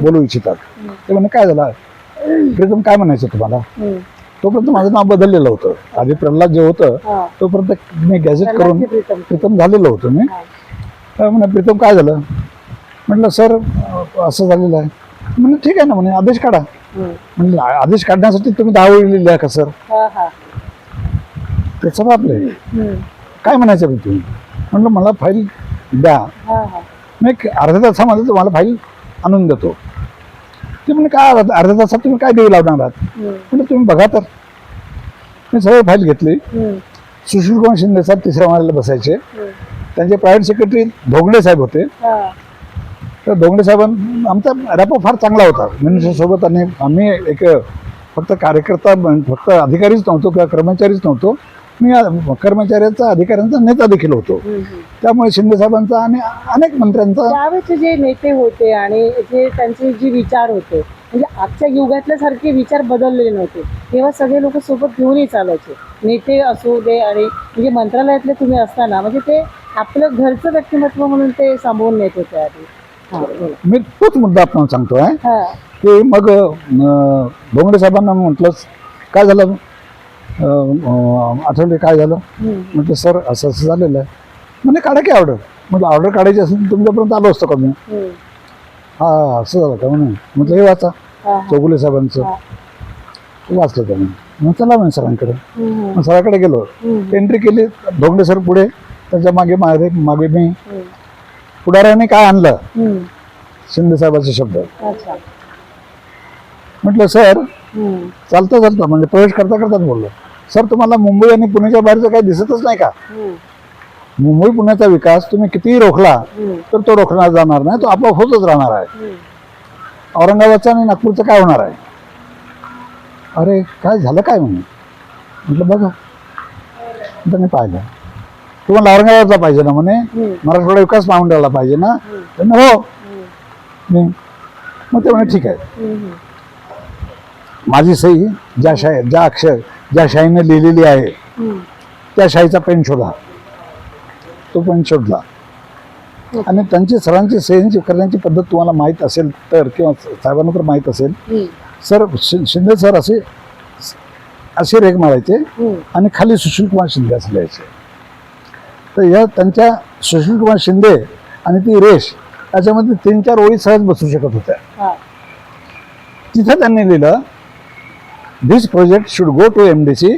बोलू इच्छितात. ते म्हणे काय झालं प्रीतम, काय म्हणायचं तुम्हाला? तोपर्यंत माझं नाव बदललेलं होतं. आधी प्रल्हाद जे होतं तोपर्यंत मी गॅझेट करून प्रीतम झालेलं होतं मी. म्हणे प्रीतम काय झालं? म्हटलं सर असं झालेलं आहे. म्हणजे ठीक आहे ना, म्हणे आदेश काढा. म्हणजे आदेश काढण्यासाठी तुम्ही 10 वेळी लिहिल्या का सर? त्याचं बापरे, काय म्हणायचं तुम्ही? म्हटलं मला फाईल द्या, मी अर्ध्या तासामध्ये तुम्हाला फाईल आणून देतो. ते म्हणजे काय अर्ध्या तासात तुम्ही काय देऊ लावणार आहात? म्हणजे तुम्ही बघा तर. मी सगळं फाईल घेतली. सुशील कुमार शिंदे साहेब तिसऱ्या माळ्याला बसायचे. त्यांचे प्रायव्हेट सेक्रेटरी धोगडे साहेब होते. तर धोगडे साहेबांना आमचा रॅपो फार चांगला होता मिनिस्टर सोबत. आणि आम्ही एक फक्त कार्यकर्ता, फक्त अधिकारीच नव्हतो किंवा कर्मचारीच नव्हतो, मी कर्मचाऱ्यांचा अधिकाऱ्यांचा नेता देखील होतो. त्यामुळे शिंदे साहेबांचा आणि अनेक मंत्र्यांचा, त्यावेळेचे जे नेते होते आणि जे त्यांचे जे विचार होते, म्हणजे आजच्या युगातल्या सारखे विचार बदललेले नव्हते. तेव्हा सगळे लोक सोबत घेऊनही चालायचे, नेते असू दे. आणि म्हणजे मंत्रालयातले तुम्ही असताना म्हणजे ते आपलं घरचं व्यक्तिमत्व म्हणून ते सांभाळून नेत होते आधी. मी तोच मुद्दा आपण सांगतोय की मग धोंगडे साहेबांना म्हटलं काय झालं आठवले, काय झालं? म्हटलं सर असं असं झालेलं आहे. म्हणजे काढा की ऑर्डर. म्हणजे ऑर्डर काढायची असेल तुमच्यापर्यंत आलो असतो का मी? हा असं झालं का? म्हणे म्हटलं हे वाचा चौगुले साहेबांचं. वाचलं त्याने. मग चला म्हणे सरांकडे. मग सरांकडे गेलो, एंट्री केली. धोंगडे सर पुढे, त्याच्या मागे मागे मी. पुढाऱ्याने काय आणलं? शिंदे साहेबांचे शब्द. म्हटलं सर चालता चालता, म्हणजे प्रवेश करता करताच बोललो, सर तुम्हाला मुंबई आणि पुण्याच्या बाहेरचं काही दिसतच नाही का? मुंबई पुण्याचा विकास तुम्ही कितीही रोखला तर तो रोखला जाणार नाही, तो आपोआप होतच राहणार आहे. औरंगाबादचा आणि नागपूरचं काय होणार आहे? अरे काय झालं काय? म्हणे. म्हटलं बघा. त्यांनी पाहिलं, तुम्हाला औरंगाबादचा पाहिजे ना? म्हणे मराठवाडा विकास महामंडळाला पाहिजे ना? हो. मग ते म्हणे ठीक आहे, माझी सही ज्या शाईने लिहिलेली आहे त्या शाईचा पेन शोधा. तो पेन शोधला आणि त्यांची सरांची सही करण्याची पद्धत तुम्हाला माहीत असेल तर, किंवा साहेबांना तर माहीत असेल, सर शिंदे सर असे रेग मारायचे आणि खाली सुशील कुमार शिंदे असे लिहायचे. तर या त्यांच्या सुशील कुमार शिंदे आणि ती रेष त्याच्यामध्ये 3-4 ओळी सहज बसू शकत होत्या. तिथं त्यांनी लिहिलं, this project should go to MDC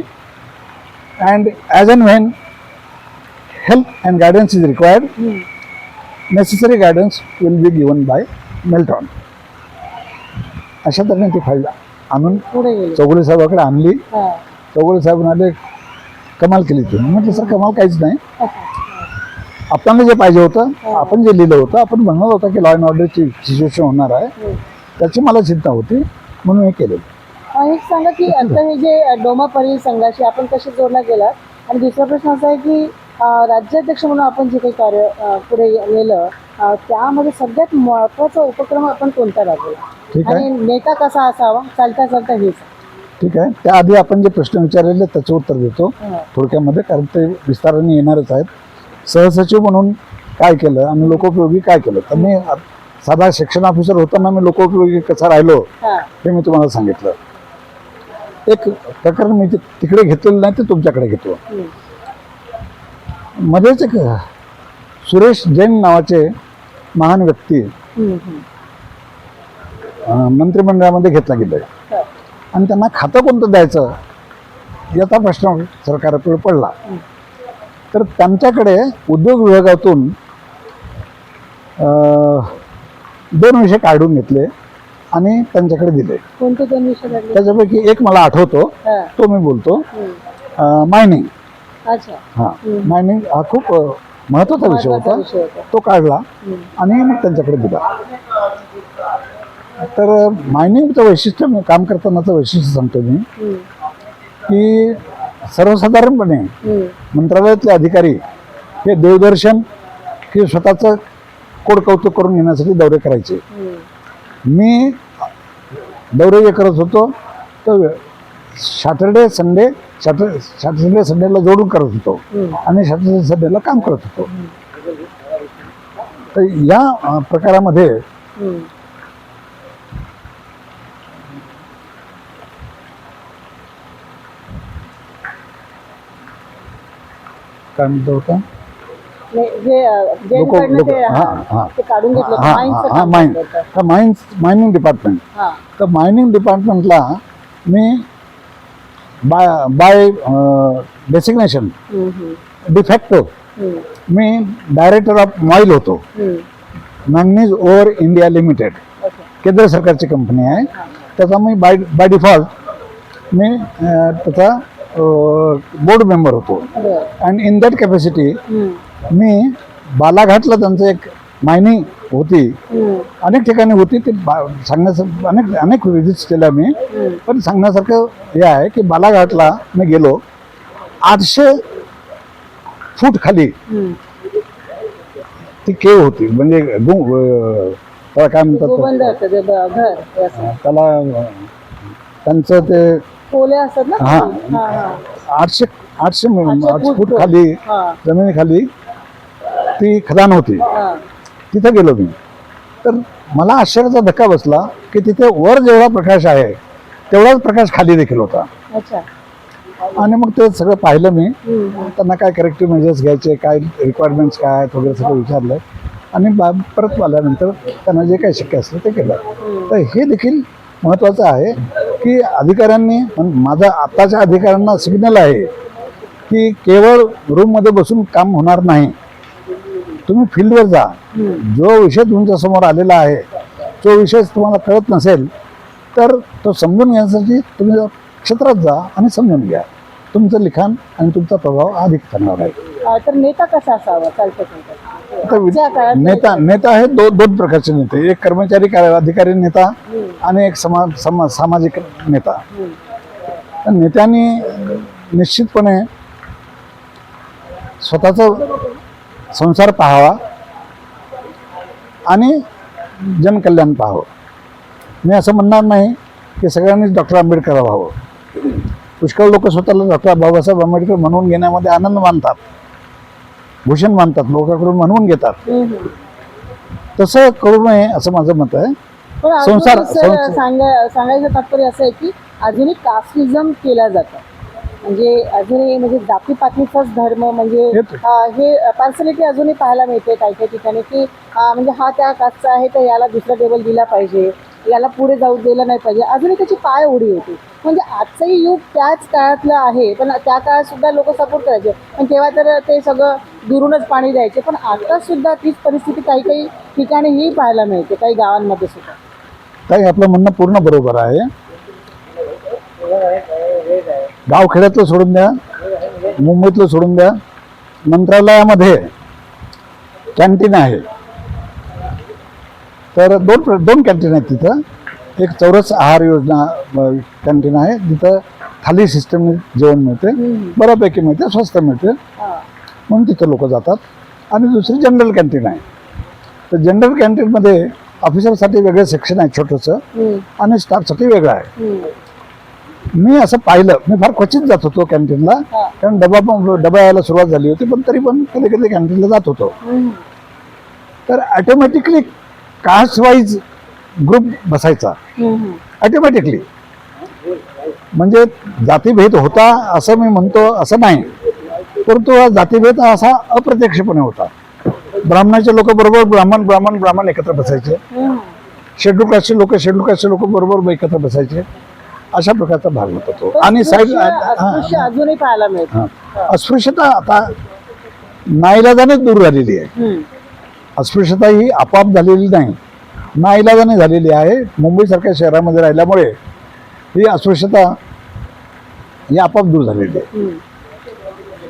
and as and when help and guidance is required, necessary guidance will be given by Meltron. अशा तऱ्हेने ती फाईल आणून चौगुले साहेबांकडे आणली. चौगुले साहेब म्हणाले कमाल केली तुम्ही. म्हटलं सर कमाल काहीच नाही, आपल्याला जे पाहिजे होतं, आपण जे लिहिलं होतं, आपण म्हणणार होतं की लॉ अँड ऑर्डरची सिच्युएशन होणार आहे, त्याची मला चिंता होती म्हणून हे केलं. एक सांगा की आता हे जे डोमा परिसर संघाशी आपण कसे जोडला गेलात? आणि दुसरा प्रश्न असा आहे की राज्याध्यक्ष म्हणून आपण जे काही कार्य पुढे नेलं, त्यामध्ये सगळ्यात महत्त्वाचा उपक्रम आपण कोणता राबवला आणि नेता कसा असावा? चालता चालता हेच. ठीक आहे, त्याआधी आपण जे प्रश्न विचारलेले त्याचं उत्तर देतो थोडक्यामध्ये, कारण ते विस्ताराने येणारच आहेत. सहसचिव म्हणून काय केलं आणि लोकोपयोगी काय केलं? तर मी साधा सेक्शन ऑफिसर होताना मी लोकोपयोगी कसा राहिलो हे मी तुम्हाला सांगितलं. एक प्रकरण मी तिकडे घेतलेलं नाही, ते तुमच्याकडे घेतो. मध्येच एक सुरेश जैन नावाचे महान व्यक्ती मंत्रिमंडळामध्ये घेतला गेले आणि त्यांना खातं कोणतं द्यायचं याचा प्रश्न सरकारपुढे पडला. तर त्यांच्याकडे उद्योग विभागातून 2 विषय काढून घेतले आणि त्यांच्याकडे दिले. कोणते 2 विषय? त्याच्यापैकी एक मला आठवतो, तो मी बोलतो. मायनिंग. मायनिंग हा खूप महत्वाचा विषय होता, तो काढला आणि मग त्यांच्याकडे दिला. तर मायनिंगचं वैशिष्ट्य, काम करतानाचं वैशिष्ट्य सांगतो मी, की सर्वसाधारणपणे मंत्रालयातले अधिकारी हे देवदर्शन हे स्वतःचं कोड कौतुक करून घेण्यासाठी दौरे करायचे. मी दौरे जे करत होतो तर सॅटर्डे संडेला जोडून करत होतो आणि सॅटर्डे संडेला काम करत होतो. तर या प्रकारामध्ये काय म्हणतो होता जे जेलकडनं लोक ते ते काढून घेतलं होतं. माईन्सचं काम माइन करत होतं. Mining department. हा. तर मायनिंग डिपार्टमेंटला मी बाय डेसिग्नेशन डिफॅक्टो मी डायरेक्टर ऑफ मॉईल होतो. मॅग्नीज ओव्हर इंडिया लिमिटेड केंद्र सरकारची कंपनी आहे. त्याचा मी बाय डिफॉल्ट मी त्याचा बोर्ड मेंबर होतो. अँड इन दॅट कॅपॅसिटी मी बालाघाटला त्यांचं एक मायनिंग होती, अनेक ठिकाणी होती. ते सांगण्यासारखं अनेक विजिट्स केल्या मी. पण सांगण्यासारखं हे आहे की बालाघाटला मी गेलो, 800 फूट खाली ती केव होती. म्हणजे त्याला काय गोबंद म्हणतात असतं ते घर हे असं. त्याला त्यांचं ते कोले असतात ना. हा. हा, हा. 800 फूट फूट खाली हा. जमिनीखाली ती खदान होती. हा. तिथे गेलो मी. तर मला आश्चर्याचा धक्का बसला की तिथे वर जेवढा प्रकाश आहे तेवढाच प्रकाश खाली देखील होता. अच्छा. आणि मग ते सगळं पाहिलं मी. त्यांना काय करेक्टिव्ह मेजर्स घ्यायचे, काय रिक्वायरमेंट्स काय आहेत वगैरे सगळं विचारलं. आणि परत आल्यानंतर त्यांना जे काही शक्य असलं ते केलं. तर हे देखील महत्त्वाचं आहे की अधिकाऱ्यांनी, माझा आत्ताच्या अधिकाऱ्यांना सिग्नल आहे की केवळ रूममध्ये बसून काम होणार नाही. तुम्ही फील्डवर जा. जो विषय तुमच्या समोर आलेला आहे, जो विषय तुम्हाला कळत नसेल तर तो समजून घेण्यासाठी तुम्ही क्षेत्रात जा आणि समजून घ्या. तुमचं लिखाण आणि तुमचा प्रभाव अधिक चांगला राहील. तर नेता कसा असावा चालतं आता नेता आहे दोन प्रकारचे नेते. एक कर्मचारी अधिकारी नेता आणि एक सामाजिक नेता. तर नेत्यांनी निश्चितपणे स्वतःचा संसार पाहावा आणि जनकल्याण पाहावं. मी असं म्हणणार नाही की सगळ्यांनीच डॉक्टर आंबेडकर व्हावं. पुष्कळ लोक स्वतःला डॉक्टर बाबासाहेब आंबेडकर म्हणून घेण्यामध्ये आनंद मानतात, भूषण मानतात, लोकांकडून म्हणून घेतात. तसं करू नये असं माझं मत आहे. सांगायचं तात्पर्य असं आहे की अजूनही कास्टिझम केला जातं. म्हणजे अजूनही म्हणजे जातीपातीचाच धर्म, म्हणजे हे पार्सलिटी अजूनही पाहायला मिळते काही काही ठिकाणी की म्हणजे हा त्या कास्टचा आहे तर याला दुसरा टेबल दिला पाहिजे, याला पुढे जाऊ दिलं नाही पाहिजे. अजूनही त्याची पाय उडी होती. म्हणजे आजचंही युग त्याच काळातलं आहे. पण त्या काळात सुद्धा लोक सपोर्ट करायचे, पण तेव्हा तर ते सगळं दुरूनच पाणी द्यायचे. पण आता सुद्धा तीच परिस्थिती काही काही ठिकाणी ही पाहायला मिळते, काही गावांमध्ये सुद्धा. ताई, आपलं म्हणणं पूर्ण बरोबर आहे. गावखेड्यातलं सोडून द्या, मुंबईतलं सोडून द्या, मंत्रालयामध्ये कॅन्टीन आहे. तर दोन कॅन्टीन आहेत तिथं. एक चौरस आहार योजना कॅन्टीन आहे, तिथं थाली सिस्टम जेवण मिळते, बऱ्यापैकी मिळते, स्वस्त मिळते, म्हणून तिथं लोक जातात. आणि दुसरी जनरल कॅन्टीन आहे. तर जनरल कॅन्टीनमध्ये ऑफिसरसाठी वेगळं सेक्शन आहे छोटंसं, आणि स्टाफसाठी वेगळं आहे. मी असं पाहिलं, मी फार क्वचित जात होतो कॅन्टीनला, कारण डबा यायला सुरुवात झाली होती, पण तरी पण कधी कधी कॅन्टीनला जात होतो. तर ऑटोमॅटिकली कास्ट वाईज ग्रुप बसायचा ऑटोमॅटिकली. म्हणजे जातीभेद होता असं मी म्हणतो असं नाही, परंतु हा जातीभेद असा अप्रत्यक्षपणे होता. ब्राह्मणाचे लोक बरोबर ब्राह्मण एकत्र बसायचे, शेड्यूल कास्टचे लोक बरोबर एकत्र बसायचे. अशा प्रकारचा भाग होता तो. आणि साहेब अजूनही पाहायला मिळतं. अस्पृश्यता आता नाईलाजाने दूर झालेली आहे. अस्पृश्यता ही आपोआप झालेली नाही, नाईलाजाने झालेली आहे. मुंबईसारख्या शहरामध्ये राहिल्यामुळे ही अस्पृश्यता ही आपोआप दूर झालेली आहे.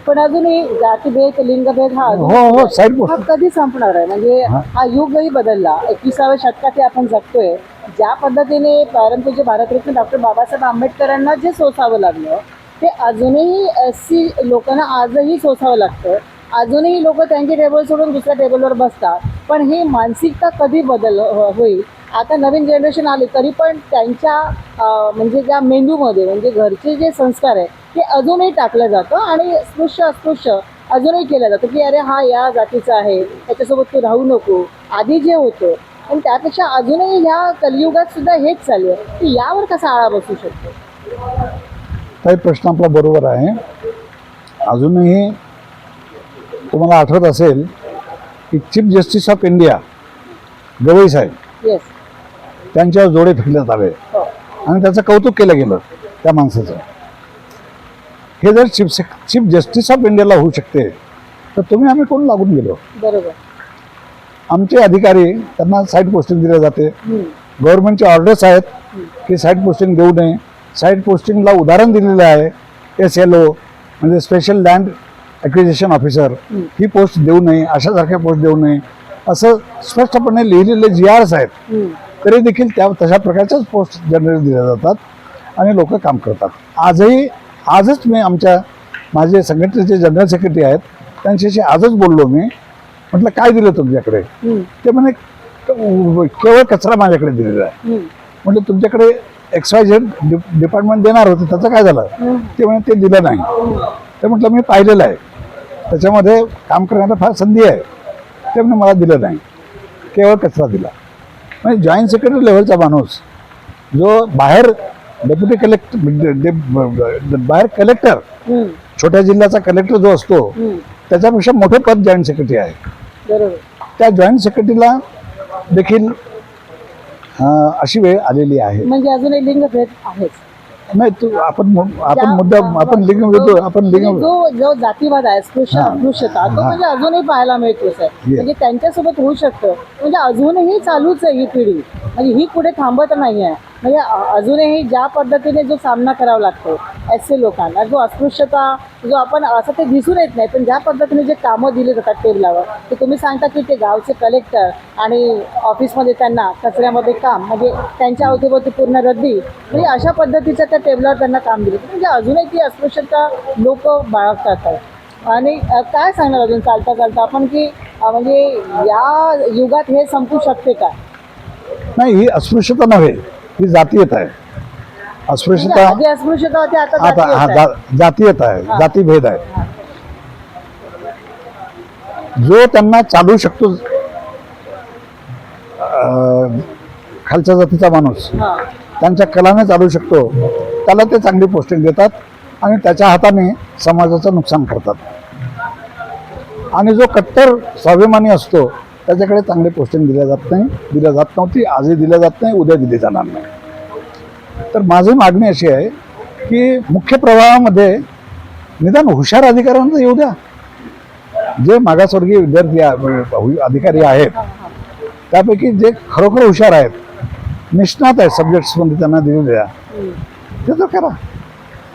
पण अजूनही जातीभेद, लिंगभेद हा साईड कधी संपणार आहे? म्हणजे हा युगही बदलला. 21व्या शतकात आपण जगतोय. ज्या पद्धतीने परंतु भारतरत्न डॉक्टर बाबासाहेब आंबेडकरांना जे सोसावं लागलं ते अजूनही SC लोकांना आजही सोसावं लागतं. अजूनही लोक त्यांचे टेबल सोडून दुसऱ्या टेबलवर बसतात. पण ही मानसिकता कधी बदल होईल? आता नवीन जनरेशन आली तरी पण त्यांच्या म्हणजे ज्या मेंदूमध्ये म्हणजे घरचे जे संस्कार आहे ते अजूनही टाकलं जातं. आणि अस्पृश्य अजूनही केलं जातं की अरे हा या जातीचा आहे, त्याच्यासोबत तू राहू नको, आधी जे होतं. पण त्यापेक्षा अजूनही ह्या कलियुगात सुद्धा हेच चालू आहे की यावर कसा आळा बसू शकतो? काही प्रश्न आपला बरोबर आहे. अजूनही तुम्हाला आठवत असेल की chief justice of India Gavai साहेब येस. त्यांच्यावर जोडे फेकण्यात आले हो. आणि त्याचं कौतुक केलं गेलं त्या माणसाचं. हे जर चीफ जस्टिस ऑफ इंडियाला होऊ शकते तर तुम्ही आम्ही कोण लागून गेलो. बरोबर. आमचे अधिकारी त्यांना साईड पोस्टिंग दिले जाते. गव्हर्नमेंटचे ऑर्डर्स आहेत की साईड पोस्टिंग देऊ नये. साईड पोस्टिंगला उदाहरण दिलेलं आहे SLO म्हणजे स्पेशल लँड ॲक्विजिशन ऑफिसर, ही पोस्ट देऊ नये, अशासारख्या पोस्ट देऊ नये असं स्पष्टपणे लिहिलेले GRs आहेत. तरी देखील तशा प्रकारच्याच पोस्ट जनरली दिल्या जातात आणि लोक काम करतात. आजच मी माझे संघटनेचे जनरल सेक्रेटरी आहेत त्यांच्याशी आजच बोललो. मी म्हटलं काय दिलं तुमच्याकडे. ते म्हणे केवळ कचरा माझ्याकडे दिलेला आहे. म्हटलं तुमच्याकडे XYZ डिपार्टमेंट देणार होते त्याचं काय झालं. ते म्हणे ते दिलं नाही. ते म्हटलं मी पाहिलेलं आहे त्याच्यामध्ये काम करण्याला फार संधी आहे. ते म्हणे मला दिलं नाही, केवळ कचरा दिला. म्हणजे जॉईंट सेक्रेटरी लेव्हलचा माणूस जो बाहेर डेप्युटी बाहेर कलेक्टर, छोट्या जिल्ह्याचा कलेक्टर जो असतो त्याच्यापेक्षा मोठं पद जॉईंट सेक्रेटरी आहे. बरोबर. त्या जॉईंट सेक्रेटरीला देखील अशी वेळ आलेली आहे. म्हणजे अजूनही लिंगभेद आहेच. नाही आपण लिंग जो जातीवाद आहे, अस्पृश्यता तो म्हणजे अजूनही पाहायला मिळतोच आहे. म्हणजे त्यांच्यासोबत होऊ शकतं. म्हणजे अजूनही चालूच आहे ही पिढी. म्हणजे ही पुढे थांबत नाही आहे. म्हणजे अजूनही ज्या पद्धतीने जो सामना करावा लागतो SC लोकांना, जो अस्पृश्यता जो आपण असं ते दिसून येत नाही, पण ज्या पद्धतीने जे कामं दिले जातात टेबलावर, ते तुम्ही सांगता की ते गावचे कलेक्टर आणि ऑफिसमध्ये त्यांना कचऱ्यामध्ये काम, म्हणजे त्यांच्या अवतीभोवती पूर्ण रद्दी, म्हणजे अशा पद्धतीचं त्या टेबलावर त्यांना काम दिलं. म्हणजे अजूनही ती अस्पृश्यता लोक बाळगतात आहे. आणि काय सांगणार अजून चालता चालता आपण की म्हणजे या युगात हे संपू शकते का. नाही, ही अस्पृश्यता नव्हे, ही जातीयता आहे. अस्पृश्यता आधी अस्पृश्यता होती, आता जातीयता आहे, जातीभेद आहे. जो त्यांना चालू शकतो खालच्या जातीचा माणूस त्यांच्या कलाने चालू शकतो त्याला ते चांगली पोस्टिंग देतात आणि त्याच्या हाताने समाजाचं नुकसान करतात. आणि जो कट्टर स्वाभिमानी असतो त्याच्याकडे चांगली पोस्टिंग दिल्या जात नव्हती, आजही दिल्या जात नाही, उद्या दिली जाणार नाही. तर माझी मागणी अशी आहे की मुख्य प्रवाहामध्ये निदान हुशार अधिकाऱ्यांना येऊ द्या. जे मागासवर्गीय विद्यार्थी अधिकारी आहेत त्यापैकी जे खरोखर हुशार आहेत, निष्णात आहेत सब्जेक्ट्समध्ये त्यांना दिलेल्या, ते तर करा.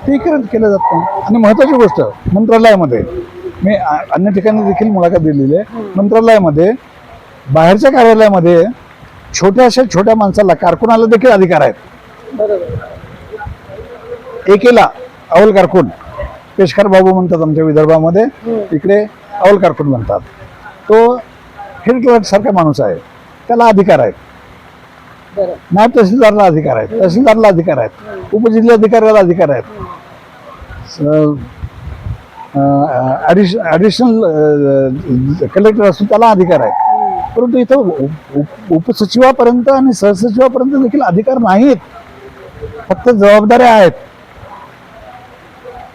ते केलं जात नाही. आणि महत्त्वाची गोष्ट, मंत्रालयामध्ये मी अन्य ठिकाणी देखील मुलाखत दिलेली आहे. मंत्रालयामध्ये बाहेरच्या कार्यालयामध्ये छोट्या माणसाला, कारकुनाला देखील अधिकार आहेत. एकेला अवल कारकून, पेशकार बाबू म्हणतात आमच्या विदर्भामध्ये, इकडे अवल कारकून म्हणतात. तो हेड क्लर्क सारखा माणूस आहे, त्याला अधिकार आहेत. नायब तहसीलदारला अधिकार आहेत, तहसीलदारला अधिकार आहेत, उपजिल्हाधिकाऱ्याला अधिकार आहेत, ॲडिशनल कलेक्टर असतो त्याला अधिकार आहेत. परंतु इथं उपसचिवापर्यंत आणि सहसचिवापर्यंत देखील अधिकार नाहीत. फक्त जबाबदाऱ्या आहेत.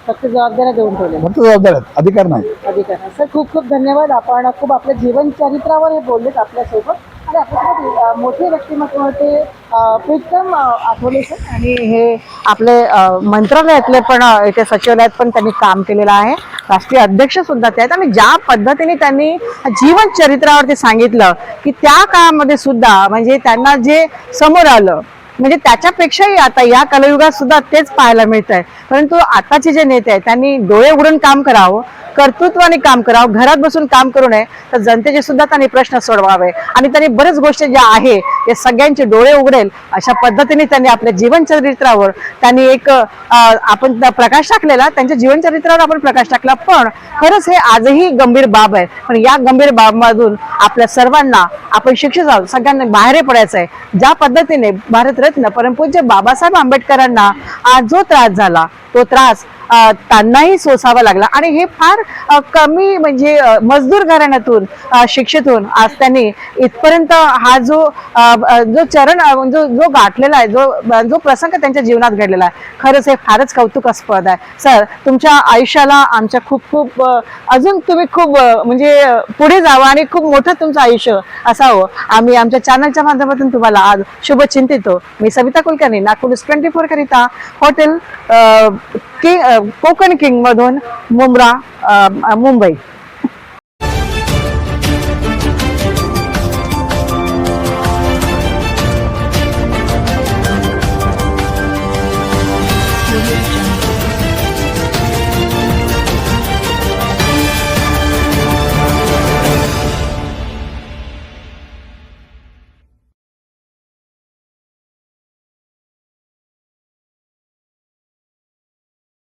फक्त जबाबदाऱ्या देऊन ठेवल्या, फक्त जबाबदाऱ्या आहेत, अधिकार नाही. अधिकार. सर खूप खूप धन्यवाद. आपण खूप आपल्या जीवन चरित्रावर हे बोललेत आपल्यासोबत. आणि आपल्यासोबत मोठे व्यक्तिमत्व होते प्रीतम आठवले सर, आणि हे आपले मंत्रालयातले पण इथे सचिवालयात पण त्यांनी काम केलेलं आहे. राष्ट्रीय अध्यक्ष सुद्धा ते आहेत. आणि ज्या पद्धतीने त्यांनी जीवन चरित्रावरती सांगितलं की त्या काळामध्ये सुद्धा म्हणजे त्यांना जे समोर आलं म्हणजे त्याच्यापेक्षाही आता या कलयुगात सुद्धा तेच पाहायला मिळत आहे. परंतु आताचे जे नेते आहेत त्यांनी डोळे उघडून काम करावं, कर्तृत्वाने काम करावं, घरात बसून काम करू नये, तर जनतेचे सुद्धा त्यांनी प्रश्न सोडवावे. आणि त्यांनी बरेच गोष्टी ज्या आहे ते सगळ्यांचे डोळे उघडेल अशा पद्धतीने त्यांनी आपल्या जीवनचरित्रावर त्यांनी एक आपण प्रकाश टाकलेला, त्यांच्या जीवनचरित्रावर आपण प्रकाश टाकला. पण खरंच हे आजही गंभीर बाब आहे. पण या गंभीर बाबमधून आपल्या सर्वांना आपण शिक्षित आहोत, सगळ्यांना बाहेर पडायचं आहे. ज्या पद्धतीने भारतरत्न परमपूज्य बाबासाहेब आंबेडकरांना आज जो त्रास झाला तो त्रास त्यांनाही सोसावा लागला आणि हे फार कमी म्हणजे मजदूर घराण्यातून शिक्षेतून आज त्यांनी इथपर्यंत हा जो चरण जो गाठलेला आहे, जो प्रसंग त्यांच्या जीवनात घडलेला आहे, खरंच हे फारच कौतुकास्पद आहे. सर, तुमच्या आयुष्याला आमच्या खूप खूप अजून तुम्ही खूप म्हणजे पुढे जावं आणि खूप मोठं तुमचं आयुष्य असावं आम्ही आमच्या चॅनलच्या माध्यमातून तुम्हाला आज शुभचिंतितो. मी सविता कुलकर्णी, नागपूर 24 करिता हॉटेल कोकण किंग मधून मुंब्रा, मुंबई.